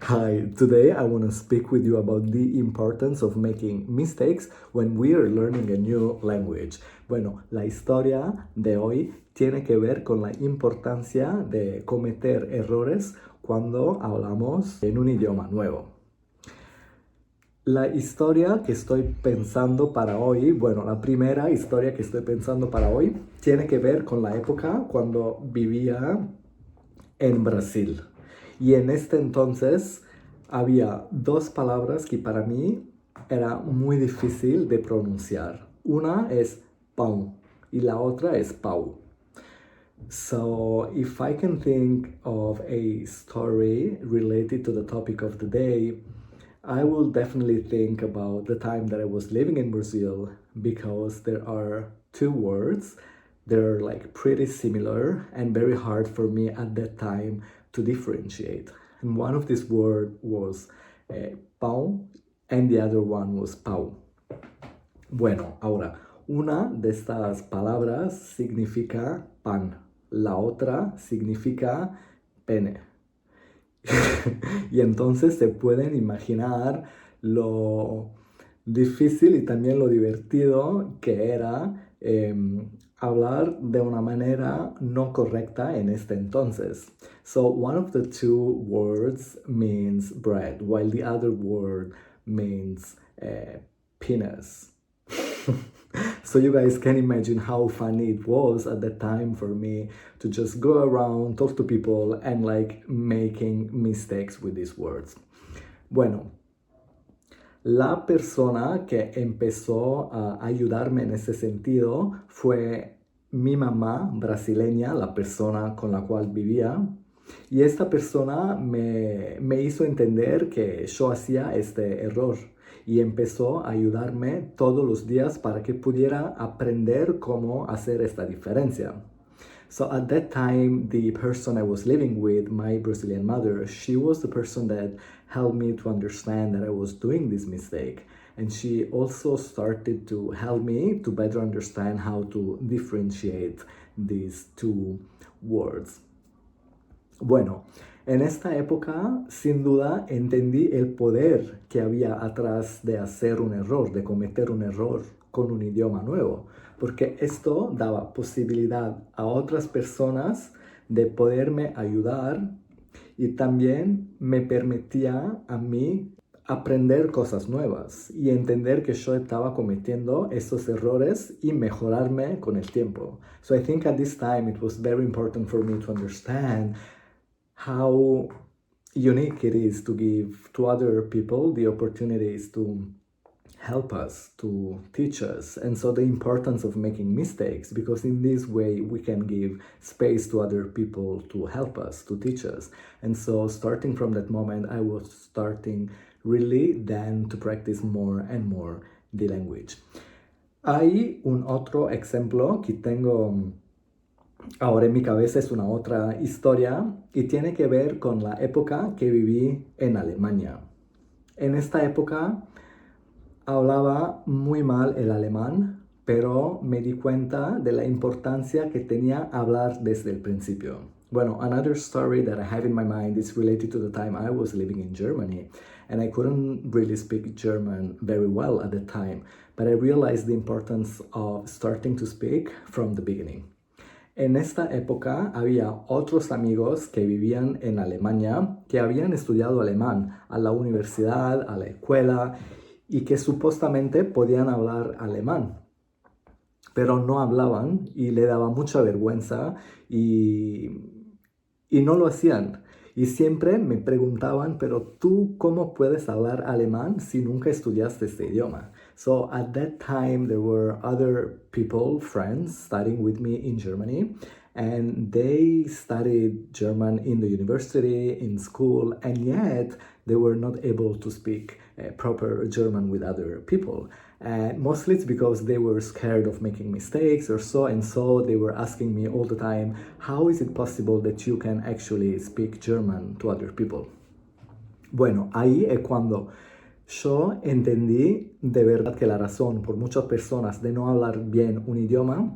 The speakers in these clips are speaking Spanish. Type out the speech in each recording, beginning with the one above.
Hi, today I want to speak with you about the importance of making mistakes when we are learning a new language. Bueno, la historia de hoy tiene que ver con la importancia de cometer errores cuando hablamos en un idioma nuevo. La historia que estoy pensando para hoy, bueno, la primera historia que estoy pensando para hoy tiene que ver con la época cuando vivía en Brasil. Y en este entonces había dos palabras que para mí era muy difícil de pronunciar. Una es pão y la otra es pau. So if I can think of a story related to the topic of the day, I will definitely think about the time that I was living in Brazil because there are two words. They're like pretty similar and very hard for me at that time to differentiate. And one of these words was pão and the other one was pau. Bueno, ahora, una de estas palabras significa pan, la otra significa pene. Y entonces se pueden imaginar lo difícil y también lo divertido que era hablar de una manera no correcta en este entonces. So one of the two words means bread, while the other word means penis. So you guys can imagine how funny it was at that time for me to just go around, talk to people, and like making mistakes with these words. Bueno, la persona que empezó a ayudarme en ese sentido fue mi mamá brasileña, la persona con la cual vivía. Y esta persona me hizo entender que yo hacía este error y empezó a ayudarme todos los días para que pudiera aprender cómo hacer esta diferencia. So at that time, the person I was living with, my Brazilian mother, she was the person that helped me to understand that I was doing this mistake. And she also started to help me to better understand how to differentiate these two words. Bueno, en esta época, sin duda, entendí el poder que había atrás de hacer un error, de cometer un error con un idioma nuevo, porque esto daba posibilidad a otras personas de poderme ayudar y también me permitía a mí aprender cosas nuevas y entender que yo estaba cometiendo estos errores y mejorarme con el tiempo. So I think at this time it was very important for me to understand how unique it is to give to other people the opportunities to help us, to teach us, and so the importance of making mistakes, because in this way we can give space to other people to help us, to teach us. And so starting from that moment, I was starting really then to practice more and more the language. Hay un otro ejemplo que tengo ahora en mi cabeza, es una otra historia y tiene que ver con la época que viví en Alemania. En esta época hablaba muy mal el alemán, pero me di cuenta de la importancia que tenía hablar desde el principio. Bueno, another story that I have in my mind is related to the time I was living in Germany, and I couldn't really speak German very well at the time, but I realized the importance of starting to speak from the beginning. En esta época había otros amigos que vivían en Alemania que habían estudiado alemán a la universidad, a la escuela y que supuestamente podían hablar alemán, pero no hablaban y le daba mucha vergüenza y no lo hacían. Y siempre me preguntaban, pero ¿tú cómo puedes hablar alemán si nunca estudiaste este idioma? So at that time there were other people, friends, studying with me in Germany, and they studied German in the university, in school, and yet they were not able to speak proper German with other people. And mostly it's because they were scared of making mistakes or so, and so they were asking me all the time, how is it possible that you can actually speak German to other people? Bueno, ahí es cuando yo entendí de verdad que la razón por muchas personas de no hablar bien un idioma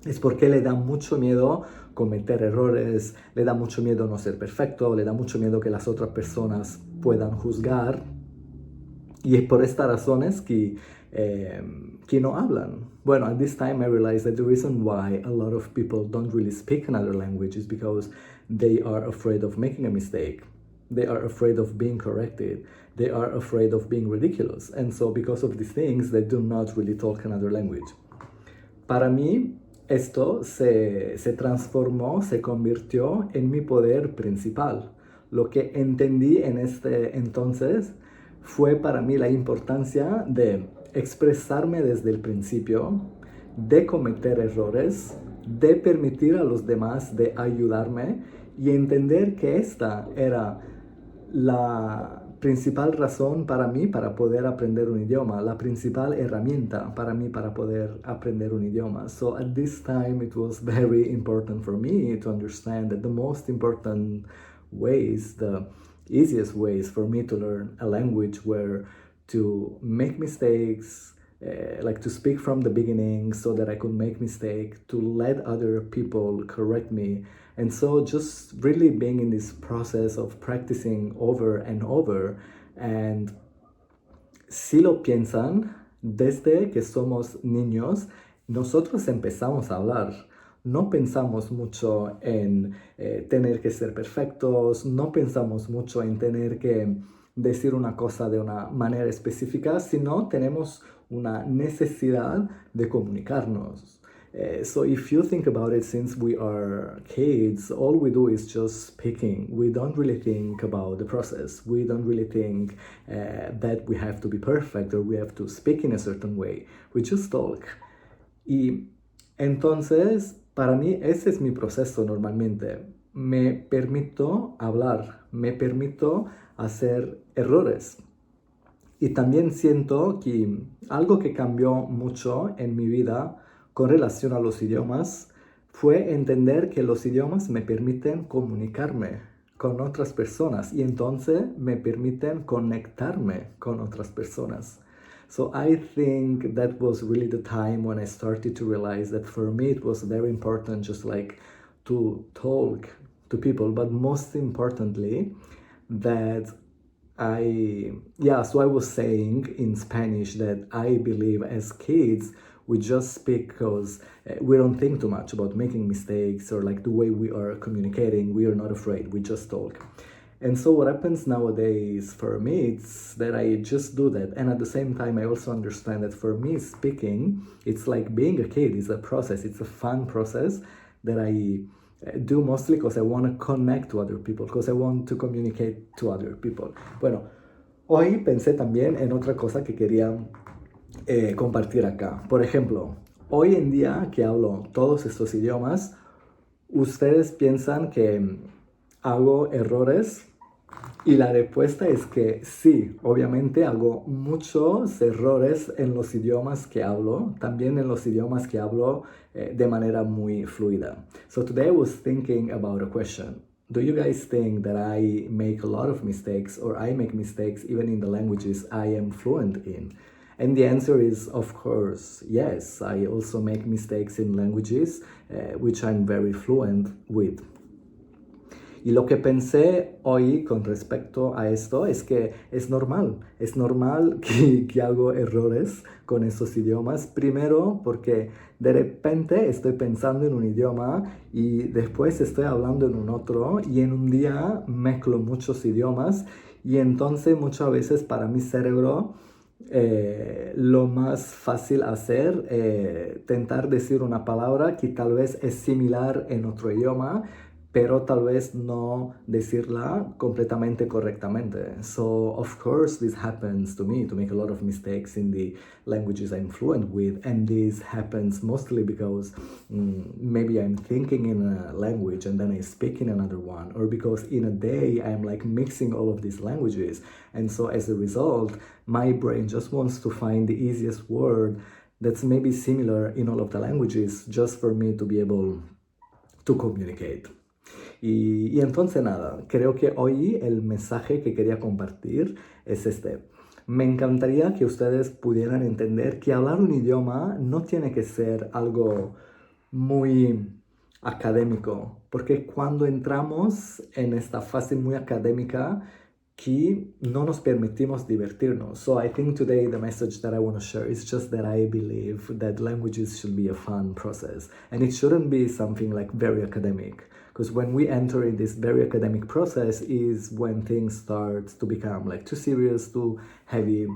es porque le da mucho miedo cometer errores, le da mucho miedo no ser perfecto, le da mucho miedo que las otras personas puedan juzgar. Y es por estas razones que no hablan. Bueno, at this time I realized that the reason why a lot of people don't really speak another language is because they are afraid of making a mistake. They are afraid of being corrected. They are afraid of being ridiculous. And so because of these things, they do not really talk another language. Para mí, esto se transformó, se convirtió en mi poder principal. Lo que entendí en este entonces fue para mí la importancia de expresarme desde el principio, de cometer errores, de permitir a los demás de ayudarme y entender que esta era la principal razón para mí para poder aprender un idioma, la principal herramienta para mí para poder aprender un idioma. So at this time it was very important for me to understand that the most important ways, the easiest ways for me to learn a language were to make mistakes, like to speak from the beginning so that I could make mistakes, to let other people correct me. And so just really being in this process of practicing over and over. And si lo piensan, desde que somos niños, nosotros empezamos a hablar. No pensamos mucho en tener que ser perfectos, no pensamos mucho en tener que decir una cosa de una manera específica, sino tenemos una necesidad de comunicarnos. So if you think about it, since we are kids, all we do is just speaking. We don't really think about the process. We don't really think that we have to be perfect or we have to speak in a certain way. We just talk. Y entonces, para mí, ese es mi proceso normalmente. Me permito hablar, me permito hacer errores. Y también siento que algo que cambió mucho en mi vida con relación a los idiomas fue entender que los idiomas me permiten comunicarme con otras personas y entonces me permiten conectarme con otras personas. So I think that was really the time when I started to realize that for me it was very important just like to talk to people, but most importantly that so I was saying in Spanish that I believe as kids we just speak because we don't think too much about making mistakes or like the way we are communicating. We are not afraid, we just talk. And so what happens nowadays for me, it's that I just do that. And at the same time, I also understand that for me, speaking, it's like being a kid. It's a process. It's a fun process that I do mostly because I want to connect to other people, because I want to communicate to other people. Bueno, hoy pensé también en otra cosa que quería compartir acá. Por ejemplo, hoy en día que hablo todos estos idiomas, ustedes piensan que hago errores. Y la respuesta es que sí, obviamente hago muchos errores en los idiomas que hablo, también en los idiomas que hablo de manera muy fluida. So today I was thinking about a question. Do you guys think that I make a lot of mistakes or I make mistakes even in the languages I am fluent in? And the answer is, of course, yes. I also make mistakes in languages which I'm very fluent with. Y lo que pensé hoy con respecto a esto es que es normal que hago errores con esos idiomas. Primero porque de repente estoy pensando en un idioma y después estoy hablando en un otro y en un día mezclo muchos idiomas y entonces muchas veces para mi cerebro lo más fácil hacer tentar decir una palabra que tal vez es similar en otro idioma, pero tal vez no decirla completamente correctamente. So, of course, this happens to me, to make a lot of mistakes in the languages I'm fluent with, and this happens mostly because maybe I'm thinking in a language and then I speak in another one, or because in a day I'm like mixing all of these languages, and so as a result, my brain just wants to find the easiest word that's maybe similar in all of the languages, just for me to be able to communicate. Y entonces nada, creo que hoy el mensaje que quería compartir es este. Me encantaría que ustedes pudieran entender que hablar un idioma no tiene que ser algo muy académico, porque cuando entramos en esta fase muy académica, que no nos permitimos divertirnos. So I think today the message that I want to share is just that I believe that languages should be a fun process and it shouldn't be something like very academic. Because when we enter in this very academic process is when things start to become like too serious, too heavy.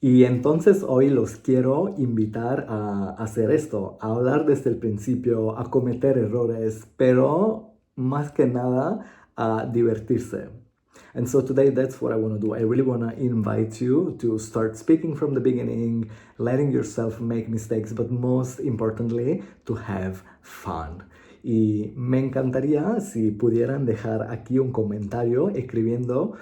Y entonces hoy los quiero invitar a hacer esto, a hablar desde el principio, a cometer errores, pero más que nada a divertirse. And so today that's what I want to do. I really want to invite you to start speaking from the beginning, letting yourself make mistakes, but most importantly, to have fun. Y me encantaría si pudieran dejar aquí un comentario escribiendo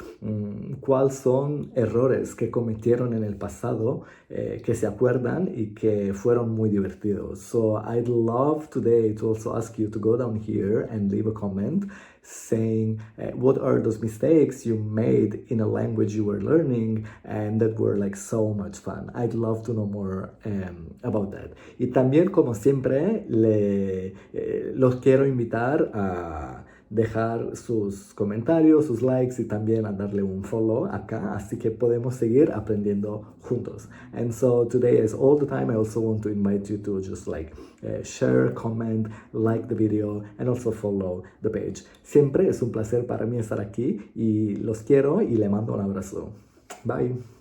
cuáles son errores que cometieron en el pasado, que se acuerdan y que fueron muy divertidos. So I'd love today to also ask you to go down here and leave a comment saying what are those mistakes you made in a language you were learning and that were like so much fun. I'd love to know more about that. Y también, como siempre, los quiero invitar a dejar sus comentarios, sus likes y también a darle un follow acá, así que podemos seguir aprendiendo juntos. And so today, as all the time, I also want to invite you to just like share, comment, like the video and also follow the page. Siempre es un placer para mí estar aquí y los quiero y le mando un abrazo. Bye.